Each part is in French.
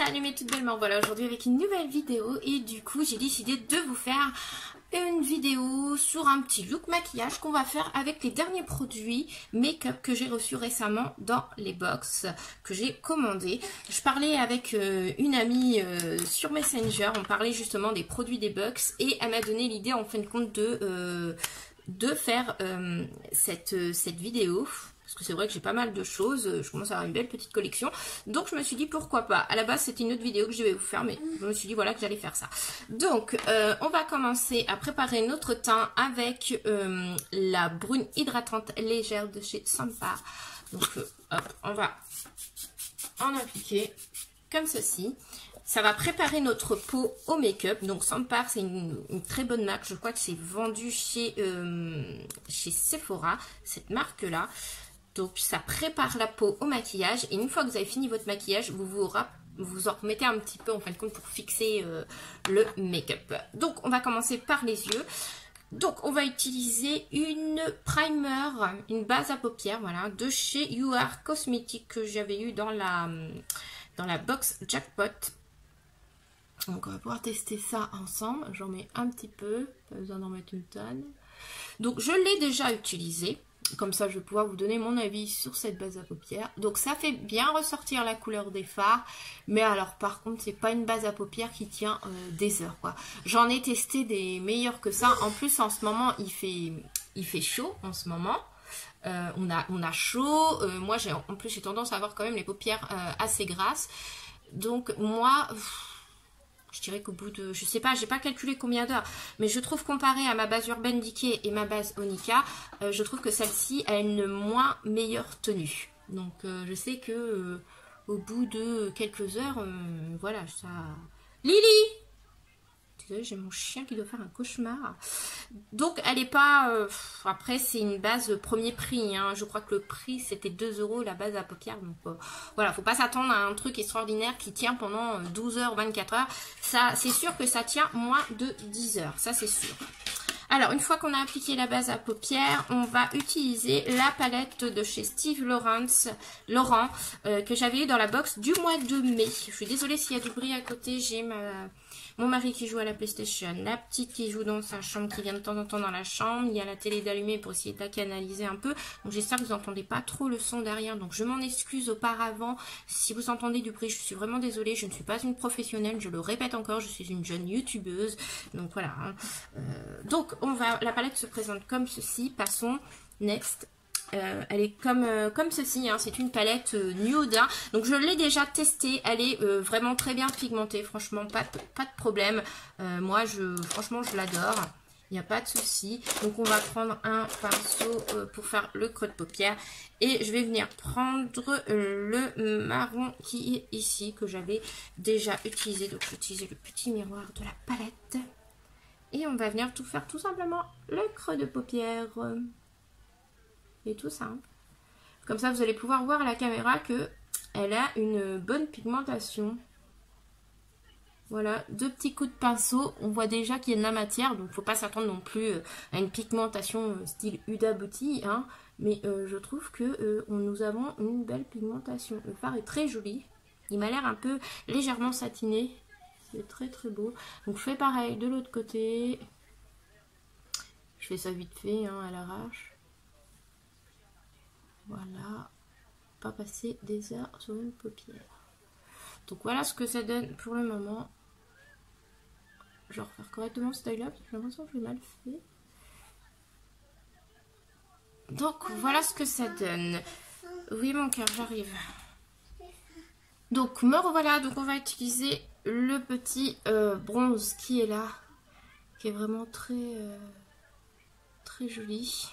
Salut mes toutes belles, voilà aujourd'hui avec une nouvelle vidéo et du coup j'ai décidé de vous faire une vidéo sur un petit look maquillage qu'on va faire avec les derniers produits make-up que j'ai reçus récemment dans les box que j'ai commandés. Je parlais avec une amie sur Messenger, on parlait justement des produits des box et elle m'a donné l'idée en fin de compte de faire cette vidéo. Parce que c'est vrai que j'ai pas mal de choses, je commence à avoir une belle petite collection. Donc je me suis dit pourquoi pas. À la base c'était une autre vidéo que je vais vous faire, mais je me suis dit voilà que j'allais faire ça. Donc on va commencer à préparer notre teint avec la brune hydratante légère de chez Sampar. Donc hop, on va en appliquer comme ceci. Ça va préparer notre peau au make-up. Donc Sampar c'est une très bonne marque. Je crois que c'est vendu chez Sephora, cette marque là. Donc ça prépare la peau au maquillage et une fois que vous avez fini votre maquillage, vous en remettez un petit peu en fin de compte pour fixer le make-up. Donc on va commencer par les yeux. Donc on va utiliser une primer, une base à paupières, voilà, de chez You Are Cosmetics que j'avais eu dans la box jackpot. Donc on va pouvoir tester ça ensemble. J'en mets un petit peu, pas besoin d'en mettre une tonne. Donc je l'ai déjà utilisé. Comme ça, je vais pouvoir vous donner mon avis sur cette base à paupières. Donc, ça fait bien ressortir la couleur des fards. Mais alors, par contre, c'est pas une base à paupières qui tient des heures, quoi. J'en ai testé des meilleurs que ça. En plus, en ce moment, il fait chaud, en ce moment. On a chaud. Moi, en plus, j'ai tendance à avoir quand même les paupières assez grasses. Donc, moi... Je dirais qu'au bout de, je sais pas, j'ai pas calculé combien d'heures, mais je trouve comparé à ma base Urban Decay et ma base Onika, je trouve que celle-ci a une moins meilleure tenue. Donc je sais que au bout de quelques heures, voilà, ça... Lily! Désolée, j'ai mon chien qui doit faire un cauchemar. Donc elle est pas... après c'est une base premier prix, hein. Je crois que le prix c'était 2 € la base à paupières. Donc voilà, faut pas s'attendre à un truc extraordinaire qui tient pendant 12 heures, 24 heures. Ça, c'est sûr que ça tient moins de 10 heures, ça c'est sûr. Alors, une fois qu'on a appliqué la base à paupières, on va utiliser la palette de chez Steve Laurent que j'avais eu dans la box du mois de mai. Je suis désolée s'il y a du bruit à côté, j'ai mon mari qui joue à la PlayStation, la petite qui joue dans sa chambre, qui vient de temps en temps dans la chambre, il y a la télé d'allumée pour essayer de la canaliser un peu. Donc j'espère que vous n'entendez pas trop le son derrière, donc je m'en excuse auparavant. Si vous entendez du bruit, je suis vraiment désolée, je ne suis pas une professionnelle, je le répète encore, je suis une jeune youtubeuse. Donc voilà. Donc la palette se présente comme ceci, passons, next. Elle est comme ceci, hein. C'est une palette nude, hein. Donc je l'ai déjà testée, elle est vraiment très bien pigmentée, franchement pas de problème. Moi franchement je l'adore, il n'y a pas de souci. Donc on va prendre un pinceau pour faire le creux de paupière et je vais venir prendre le marron qui est ici, que j'avais déjà utilisé. Donc je vais utiliser le petit miroir de la palette et on va venir faire tout simplement le creux de paupière. Et tout simple. Comme ça, vous allez pouvoir voir à la caméra que elle a une bonne pigmentation. Voilà, 2 petits coups de pinceau. On voit déjà qu'il y a de la matière, donc il ne faut pas s'attendre non plus à une pigmentation style Huda Beauty, hein. Mais je trouve que nous avons une belle pigmentation. Le fard est très joli. Il m'a l'air un peu légèrement satiné. C'est très très beau. Donc je fais pareil de l'autre côté. Je fais ça vite fait, hein, à l'arrache. Voilà, pas passer des heures sur une paupière. Donc voilà ce que ça donne pour le moment. Je vais refaire correctement ce taille-là parce que j'ai l'impression que je l'ai mal fait. Donc voilà ce que ça donne. Oui mon cœur, j'arrive. Donc me revoilà, donc on va utiliser le petit bronze qui est là, qui est vraiment très joli.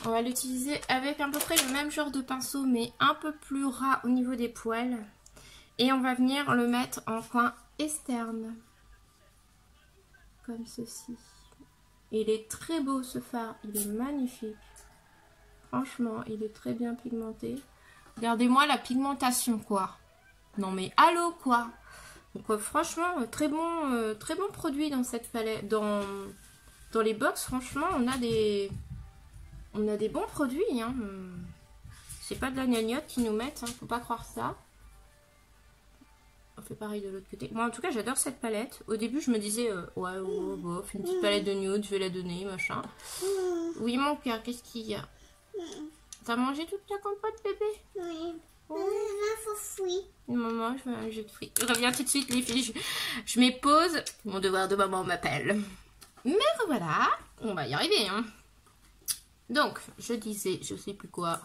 On va l'utiliser avec à peu près le même genre de pinceau, mais un peu plus ras au niveau des poils. Et on va venir le mettre en coin externe. Comme ceci. Il est très beau ce fard, il est magnifique. Franchement, il est très bien pigmenté. Regardez-moi la pigmentation, quoi. Non mais allô, quoi. Donc franchement, très bon produit dans cette palette. Dans les box, franchement, on a des bons produits, hein. C'est pas de la gnognotte qu'ils nous mettent, hein. Faut pas croire ça. fait pareil de l'autre côté. Moi en tout cas j'adore cette palette. Au début je me disais ouais bof, une petite palette de nude, je vais la donner, machin. Oui mon cœur, qu'est-ce qu'il y a? T'as mangé toute ta compote bébé? Oui. Maman, je veux un jeu de fruits. Je reviens tout de suite les filles, je m'épose. Mon devoir de maman m'appelle. Mais voilà, on va y arriver hein. Donc je disais, je sais plus quoi.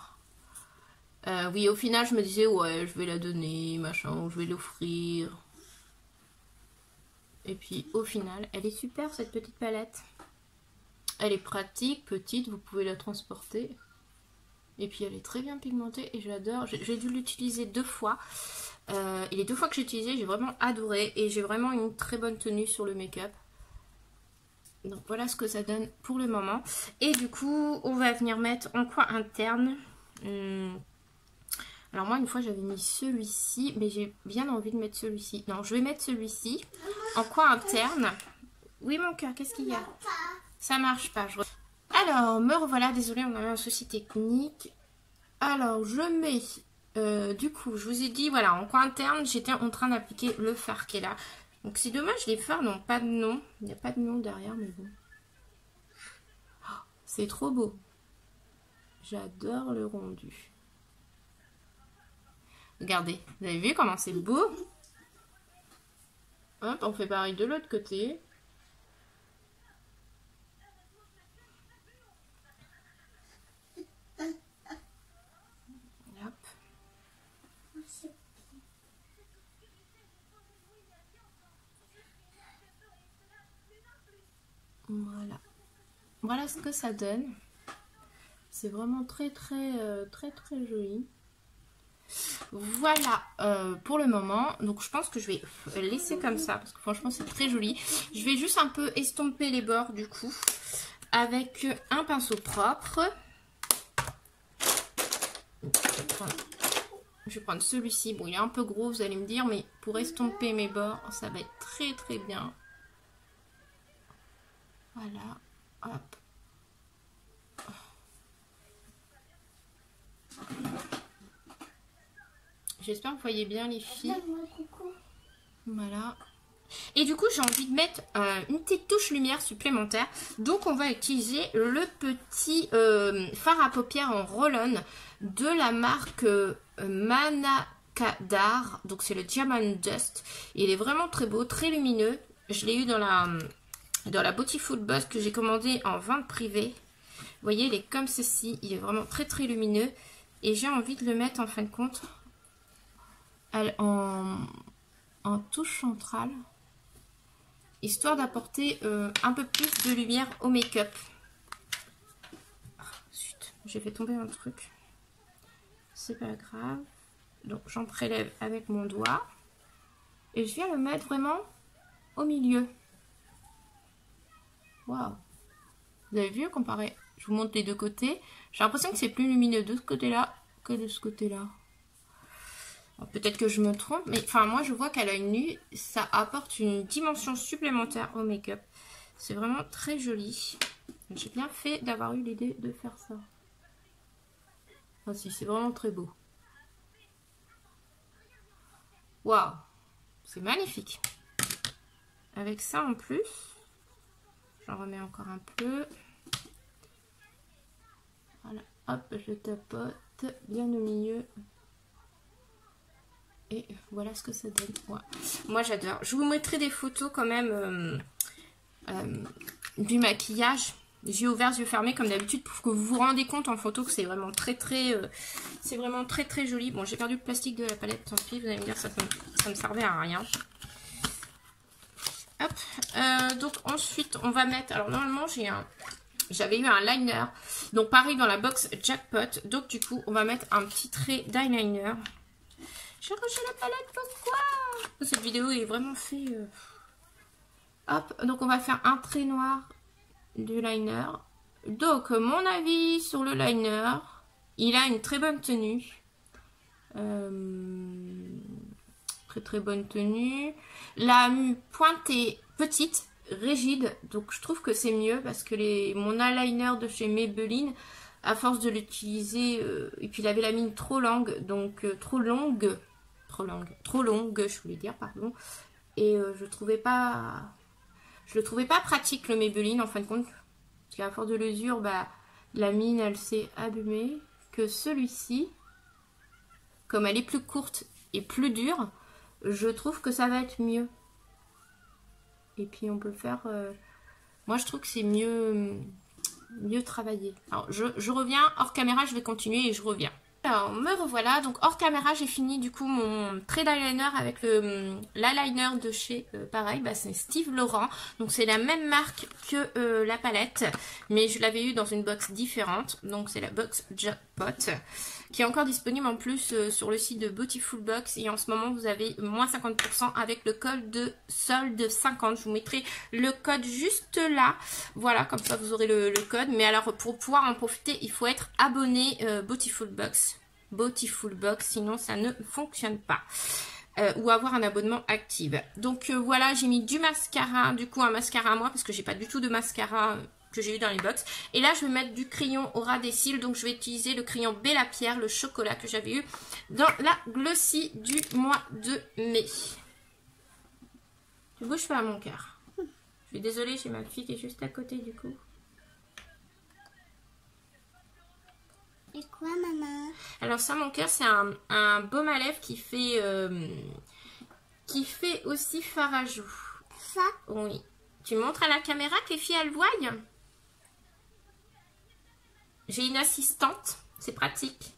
Oui, au final, je me disais, ouais, je vais la donner, machin, je vais l'offrir. Et puis, au final, elle est super, cette petite palette. Elle est pratique, petite, vous pouvez la transporter. Et puis, elle est très bien pigmentée et j'adore. J'ai dû l'utiliser 2 fois. Et les 2 fois que j'ai utilisé, j'ai vraiment adoré. Et j'ai vraiment une très bonne tenue sur le make-up. Donc, voilà ce que ça donne pour le moment. Et du coup, on va venir mettre en coin interne... Alors moi une fois j'avais mis celui-ci, mais j'ai bien envie de mettre celui-ci. Non, je vais mettre celui-ci en coin interne. Oui mon cœur, qu'est-ce qu'il y a? Ça marche pas. Alors me revoilà, désolée, on avait un souci technique. Alors je mets, du coup je vous ai dit, voilà, en coin interne j'étais en train d'appliquer le fard qui est là. Donc c'est dommage, les fards n'ont pas de nom. Il n'y a pas de nom derrière, mais bon. Oh, c'est trop beau. J'adore le rendu. Regardez, vous avez vu comment c'est beau? Hop, on fait pareil de l'autre côté. Hop. Voilà. Voilà ce que ça donne. C'est vraiment très joli. Voilà pour le moment. Donc je pense que je vais laisser comme ça parce que franchement c'est très joli. Je vais juste un peu estomper les bords du coup avec un pinceau propre. Je vais prendre celui-ci. Bon, il est un peu gros, vous allez me dire, mais pour estomper mes bords, ça va être très bien. Voilà. Hop. J'espère que vous voyez bien les filles. Voilà. Et du coup, j'ai envie de mettre une petite touche lumière supplémentaire. Donc, on va utiliser le petit fard à paupières en roll-on de la marque Manakadar. Donc, c'est le Diamond Dust. Il est vraiment très beau, très lumineux. Je l'ai eu dans la Beauty Food Boss que j'ai commandé en vente privée. Vous voyez, il est comme ceci. Il est vraiment très lumineux. Et j'ai envie de le mettre en fin de compte en touche centrale, histoire d'apporter un peu plus de lumière au make-up. Zut, j'ai fait tomber un truc. C'est pas grave. Donc j'en prélève avec mon doigt et je viens le mettre vraiment au milieu. Waouh! Vous avez vu comparé? Je vous montre les deux côtés. J'ai l'impression que c'est plus lumineux de ce côté-là que de ce côté-là. Peut-être que je me trompe, mais enfin moi je vois qu'à l'œil nu, ça apporte une dimension supplémentaire au make-up. C'est vraiment très joli. J'ai bien fait d'avoir eu l'idée de faire ça. Ah si, c'est vraiment très beau. Waouh, c'est magnifique. Avec ça en plus, j'en remets encore un peu. Voilà, hop, je tapote bien au milieu. Et voilà ce que ça donne. Ouais. Moi j'adore. Je vous mettrai des photos quand même du maquillage. Yeux ouverts, yeux fermés comme d'habitude pour que vous vous rendez compte en photo que c'est vraiment c'est vraiment très joli. Bon, j'ai perdu le plastique de la palette, tant pis, vous allez me dire ça me servait à rien. Hop. Donc ensuite on va mettre. Alors normalement j'avais eu un liner. Donc pareil dans la box Jackpot. Donc du coup on va mettre un petit trait d'eyeliner. J'ai rangé la palette, pourquoi? Cette vidéo est vraiment fait... Hop, donc on va faire un trait noir du liner. Donc, mon avis sur le liner, il a une très bonne tenue. Très bonne tenue. La pointe est petite, rigide, donc je trouve que c'est mieux parce que mon eyeliner de chez Maybelline, à force de l'utiliser, et puis il avait la mine trop longue, donc trop longue, je voulais dire, pardon. Et je le trouvais pas pratique, le Maybelline, en fin de compte. Parce qu'à force de l'usure, bah, la mine, elle s'est abîmée. Que celui-ci, comme elle est plus courte et plus dure, je trouve que ça va être mieux. Et puis on peut faire... moi je trouve que c'est mieux travaillé. Alors je reviens hors caméra, je vais continuer et je reviens. Alors me revoilà, donc hors caméra j'ai fini du coup mon trait d'eyeliner avec l'eyeliner de chez, pareil, bah, c'est Steve Laurent. Donc c'est la même marque que la palette, mais je l'avais eu dans une box différente. Donc c'est la box Jackpot, qui est encore disponible en plus sur le site de Beautiful Box. Et en ce moment vous avez moins 50% avec le code de solde 50. Je vous mettrai le code juste là. Voilà, comme ça vous aurez le code. Mais alors pour pouvoir en profiter, il faut être abonné Beautiful Box. Sinon ça ne fonctionne pas. Ou avoir un abonnement actif. Donc voilà, j'ai mis du mascara, du coup un mascara à moi parce que j'ai pas du tout de mascara que j'ai eu dans les box. Et là je vais mettre du crayon au ras des cils, donc je vais utiliser le crayon Bella Pierre, le chocolat que j'avais eu dans la Glossy du mois de mai. Tu bouges pas mon cœur. Je suis désolée, j'ai ma fille qui est juste à côté du coup. Et quoi maman? Alors ça mon cœur, c'est un baume à lèvres qui fait aussi fard à joues. Ça? Oui. Tu montres à la caméra que les filles elles voient. J'ai une assistante, c'est pratique.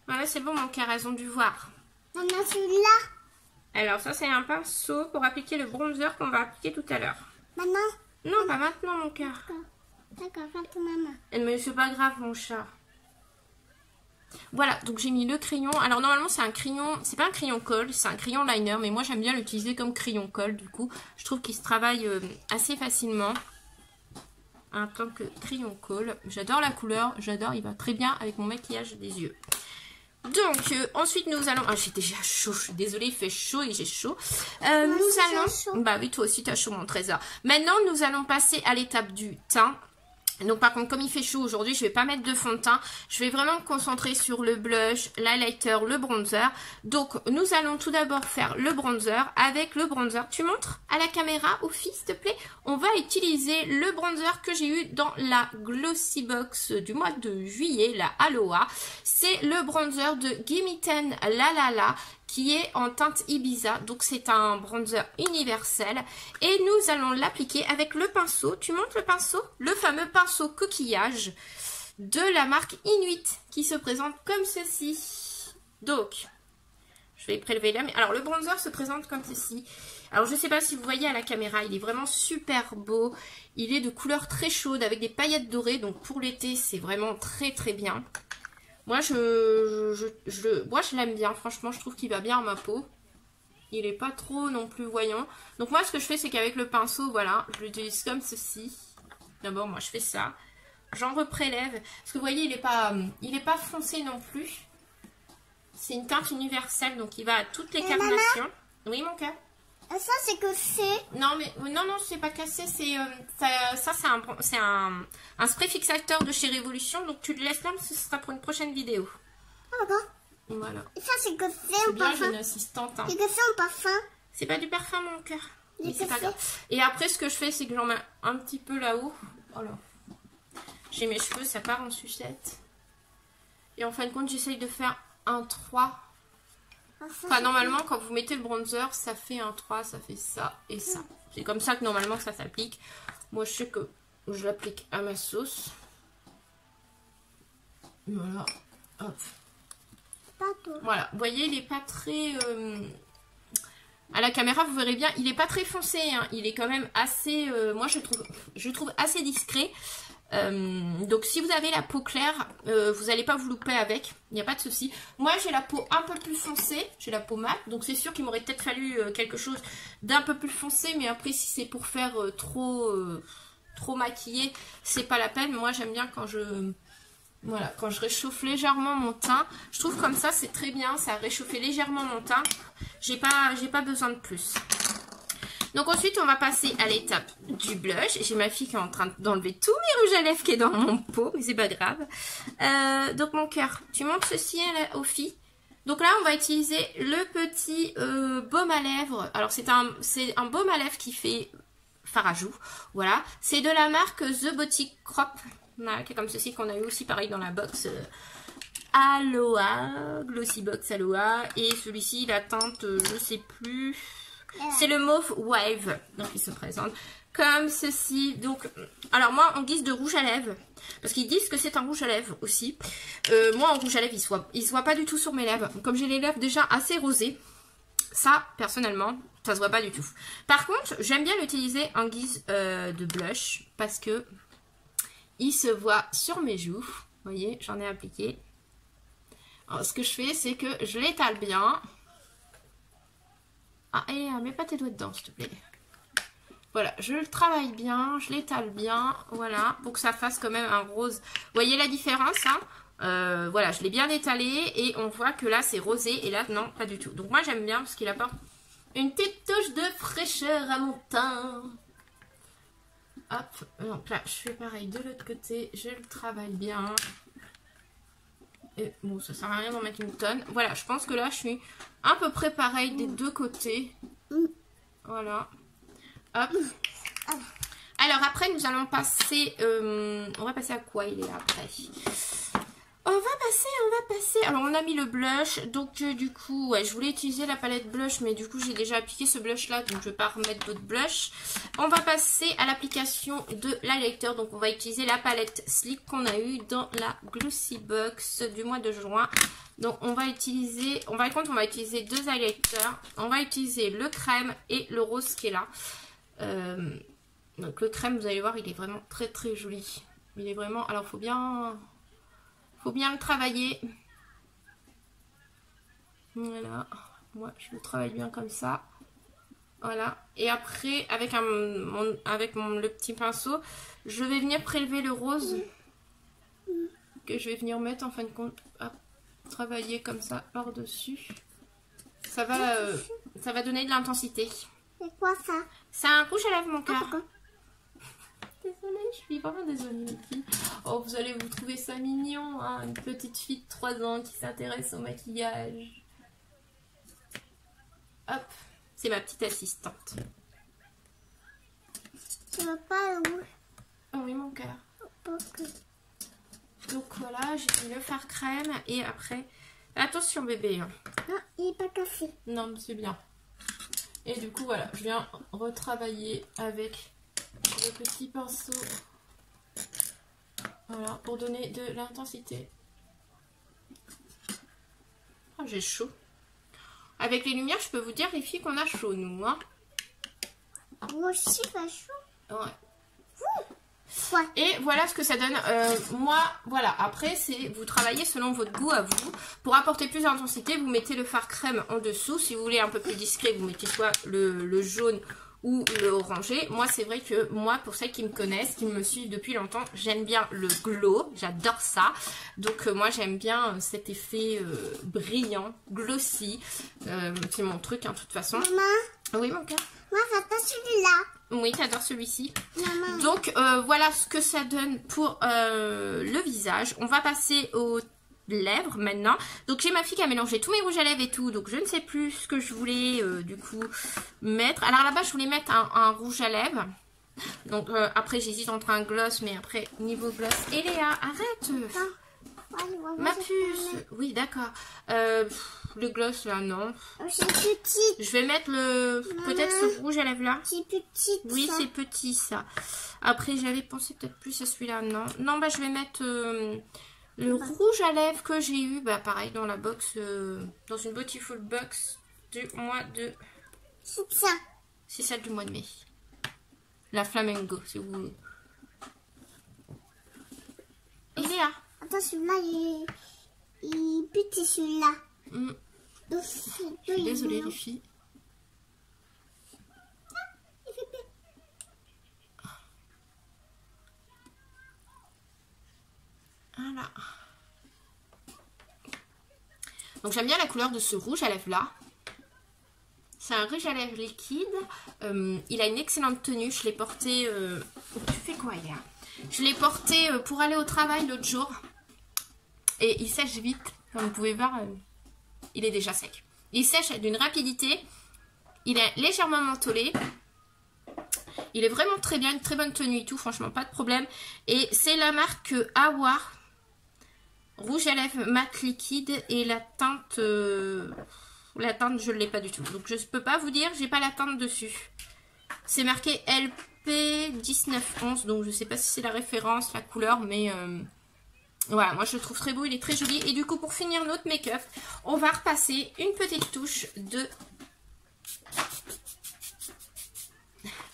Voilà, c'est bon mon cœur, elles ont dû voir. Maman, celui-là? Alors ça c'est un pinceau pour appliquer le bronzer qu'on va appliquer tout à l'heure. Maman? Non, pas maintenant mon cœur. D'accord, attends maman. Mais c'est pas grave mon chat. Voilà, donc j'ai mis le crayon. Alors normalement c'est un crayon, c'est pas un crayon colle, c'est un crayon liner. Mais moi j'aime bien l'utiliser comme crayon colle du coup. Je trouve qu'il se travaille assez facilement en tant que crayon colle. J'adore la couleur, j'adore, il va très bien avec mon maquillage des yeux. Donc ensuite nous allons... Ah j'ai déjà chaud, je suis désolée, il fait chaud et j'ai chaud. Nous allons... Chaud. Bah oui, toi aussi t'as chaud mon trésor. Maintenant nous allons passer à l'étape du teint. Donc par contre comme il fait chaud aujourd'hui, je vais pas mettre de fond de teint. Je vais vraiment me concentrer sur le blush, l'highlighter, le bronzer. Donc nous allons tout d'abord faire le bronzer. Avec le bronzer, tu montres à la caméra aux filles s'il te plaît. On va utiliser le bronzer que j'ai eu dans la Glossy Box du mois de juillet, la Aloha. C'est le bronzer de Gimme 10 La La La, qui est en teinte Ibiza, donc c'est un bronzer universel. Et nous allons l'appliquer avec le pinceau, tu montres le pinceau? Le fameux pinceau coquillage de la marque Inuit, qui se présente comme ceci. Donc, je vais prélever là, mais alors le bronzer se présente comme ceci. Alors je ne sais pas si vous voyez à la caméra, il est vraiment super beau. Il est de couleur très chaude avec des paillettes dorées, donc pour l'été c'est vraiment très très bien. Moi, je l'aime bien. Franchement, je trouve qu'il va bien à ma peau. Il n'est pas trop non plus voyant. Donc moi, ce que je fais, c'est qu'avec le pinceau, voilà, je l'utilise comme ceci. D'abord, moi, je fais ça. J'en reprélève. Parce que vous voyez, il est pas foncé non plus. C'est une teinte universelle, donc il va à toutes les carnations. Oui, mon cœur. Ça, c'est cassé. Non, mais non, c'est pas cassé. C'est ça, c'est un spray fixateur de chez Révolution. Donc tu le laisses là, ce sera pour une prochaine vidéo. Ah, d'accord. Voilà. Et ça, c'est cassé C'est en bien, parfum. j'ai une assistante. Hein. C'est cassé en parfum. C'est pas du parfum, mon cœur. Mais c'est pas cassé. grave. Et après, ce que je fais, c'est que j'en mets un petit peu là-haut. Voilà. J'ai mes cheveux, ça part en sucette. Et en fin de compte, j'essaye de faire un 3. Enfin, normalement, quand vous mettez le bronzer, ça fait un 3, ça fait ça et ça. C'est comme ça que normalement ça s'applique. Moi, je sais que je l'applique à ma sauce. Voilà. Hop. Voilà. Vous voyez, il n'est pas très... À la caméra, vous verrez bien, il n'est pas très foncé. Hein. Il est quand même assez... moi, je trouve assez discret. Donc si vous avez la peau claire, vous n'allez pas vous louper avec, il n'y a pas de souci. Moi j'ai la peau un peu plus foncée, j'ai la peau mate, donc c'est sûr qu'il m'aurait peut-être fallu quelque chose d'un peu plus foncé, mais après si c'est pour faire trop maquillé, c'est pas la peine. Moi j'aime bien quand je réchauffe légèrement mon teint, je trouve comme ça c'est très bien, ça a réchauffé légèrement mon teint, j'ai pas besoin de plus. Donc ensuite, on va passer à l'étape du blush. J'ai ma fille qui est en train d'enlever tous mes rouges à lèvres qui est dans mon pot, mais c'est pas grave. Donc mon cœur, tu montres ceci aux filles. Donc là, on va utiliser le petit baume à lèvres. Alors c'est un baume à lèvres qui fait fard à joues. Voilà, c'est de la marque The Boutique Crop. Voilà, qui est comme ceci qu'on a eu aussi pareil dans la box Aloha, Glossy Box Aloha. Et celui-ci, la teinte, je sais plus. C'est le Mauve Wave. Donc il se présente comme ceci. Donc, alors moi en guise de rouge à lèvres, parce qu'ils disent que c'est un rouge à lèvres aussi. Moi en rouge à lèvres, il se voit pas du tout sur mes lèvres. Comme j'ai les lèvres déjà assez rosées, ça personnellement, ça se voit pas du tout. Par contre, j'aime bien l'utiliser en guise de blush parce que il se voit sur mes joues. Vous voyez, j'en ai appliqué. Alors, ce que je fais, c'est que je l'étale bien. Ah, et mets pas tes doigts dedans, s'il te plaît. Voilà, je le travaille bien, je l'étale bien, voilà, pour que ça fasse quand même un rose. Vous voyez la différence, hein? Voilà, je l'ai bien étalé et on voit que là, c'est rosé et là, non, pas du tout. Donc moi, j'aime bien parce qu'il apporte une petite touche de fraîcheur à mon teint. Hop, donc là, je fais pareil de l'autre côté, je le travaille bien. Et bon, ça sert à rien d'en mettre une tonne. Voilà, je pense que là, je suis à peu près pareil des deux côtés. Voilà. Hop. Alors après, nous allons passer... on va passer à quoi il est après? On va passer... Alors, on a mis le blush. Donc, du coup, ouais, je voulais utiliser la palette blush. Mais du coup, j'ai déjà appliqué ce blush-là. Donc, je ne vais pas remettre d'autres blush. On va passer à l'application de l'highlighter. Donc, on va utiliser la palette Sleek qu'on a eue dans la Glossy Box du mois de juin. Donc, on va utiliser... On va utiliser deux highlighters. On va utiliser le crème et le rose qui est là. Donc, le crème, vous allez voir, il est vraiment très, très joli. Il est vraiment... Alors, faut bien le travailler. Voilà. Moi, je le travaille bien comme ça. Voilà. Et après, avec le petit pinceau, je vais venir prélever le rose. Que je vais venir mettre en fin de compte. Hop, travailler comme ça par-dessus. Ça va donner de l'intensité. C'est quoi ça? C'est un rouge à lèvres, mon cœur. Pourquoi? Désolée, je suis vraiment désolée, les filles. Oh, vous allez vous trouver ça mignon, hein, une petite fille de 3 ans qui s'intéresse au maquillage. Hop, c'est ma petite assistante. Tu veux pas le rouge? Oh oui, mon cœur. Pourquoi? Donc voilà, j'ai mis le fard crème et après... Attention, bébé. Hein. Non, il n'est pas cassé. Non, mais c'est bien. Et du coup, voilà, je viens retravailler avec... le petit pinceau, voilà, pour donner de l'intensité. Oh, j'ai chaud. Avec les lumières, je peux vous dire, les filles, qu'on a chaud, nous. Hein. Moi aussi, pas chaud. Ouais. Ouais. Et voilà ce que ça donne. Moi, voilà. Après, c'est vous travaillez selon votre goût à vous. Pour apporter plus d'intensité, vous mettez le fard crème en dessous. Si vous voulez un peu plus discret, vous mettez soit le jaune ou le orangé. Moi, c'est vrai que moi, pour celles qui me connaissent, qui me suivent depuis longtemps, j'aime bien le glow. J'adore ça. Donc, moi, j'aime bien cet effet brillant, glossy. C'est mon truc, hein, de toute façon. Maman? Oui, mon cœur. Moi, j'adore celui-là. Oui, t'adores celui-ci. Maman. Donc, voilà ce que ça donne pour le visage. On va passer aux lèvres maintenant. Donc, j'ai ma fille qui a mélangé tous mes rouges à lèvres et tout. Donc, je ne sais plus ce que je voulais du coup mettre. Alors, là-bas, je voulais mettre un rouge à lèvres. Donc, après, j'hésite entre un gloss. Mais après, niveau gloss. Et Léa, arrête. Ma puce. Oui, d'accord. Le gloss, là, non. C'est petit. Je vais mettre peut-être ce rouge à lèvres là. C'est petit. Oui, c'est petit ça. Après, j'avais pensé peut-être plus à celui-là. Non, non, bah je vais mettre le rouge à lèvres que j'ai eu. Bah pareil, dans la box, dans une Beautiful Box du mois de... C'est ça. C'est celle du mois de mai. La Flamengo, si vous voulez. Et Léa. Attends, celui-là, il est petit, celui-là. Donc, je suis désolée, les filles. Voilà. Donc j'aime bien la couleur de ce rouge à lèvres là. C'est un rouge à lèvres liquide. Il a une excellente tenue. Je l'ai porté... Tu fais quoi, Léa? Je l'ai porté pour aller au travail l'autre jour. Et il sèche vite. Comme vous pouvez voir, il est déjà sec. Il sèche d'une rapidité. Il est légèrement mentholé. Il est vraiment très bien. Une très bonne tenue et tout. Franchement, pas de problème. Et c'est la marque Awa. Rouge à lèvres mat liquide. Et la teinte... La teinte, je ne l'ai pas du tout. Donc, je ne peux pas vous dire. J'ai pas la teinte dessus. C'est marqué LP1911. Donc, je ne sais pas si c'est la référence, la couleur. Mais voilà, moi, je le trouve très beau. Il est très joli. Et du coup, pour finir notre make-up, on va repasser une petite touche de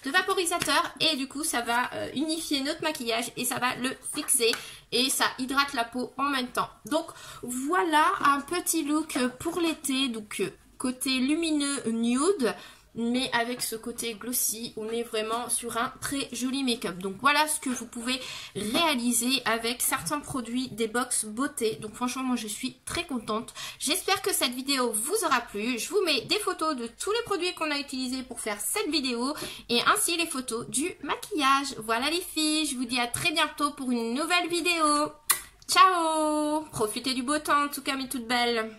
vaporisateur. Et du coup, ça va unifier notre maquillage. Et ça va le fixer. Et ça hydrate la peau en même temps. Donc voilà un petit look pour l'été. Donc côté lumineux nude. Mais avec ce côté glossy, on est vraiment sur un très joli make-up. Donc voilà ce que vous pouvez réaliser avec certains produits des box beauté. Donc franchement, moi je suis très contente. J'espère que cette vidéo vous aura plu. Je vous mets des photos de tous les produits qu'on a utilisés pour faire cette vidéo. Et ainsi les photos du maquillage. Voilà les filles, je vous dis à très bientôt pour une nouvelle vidéo. Ciao! Profitez du beau temps en tout cas, mes toutes belles.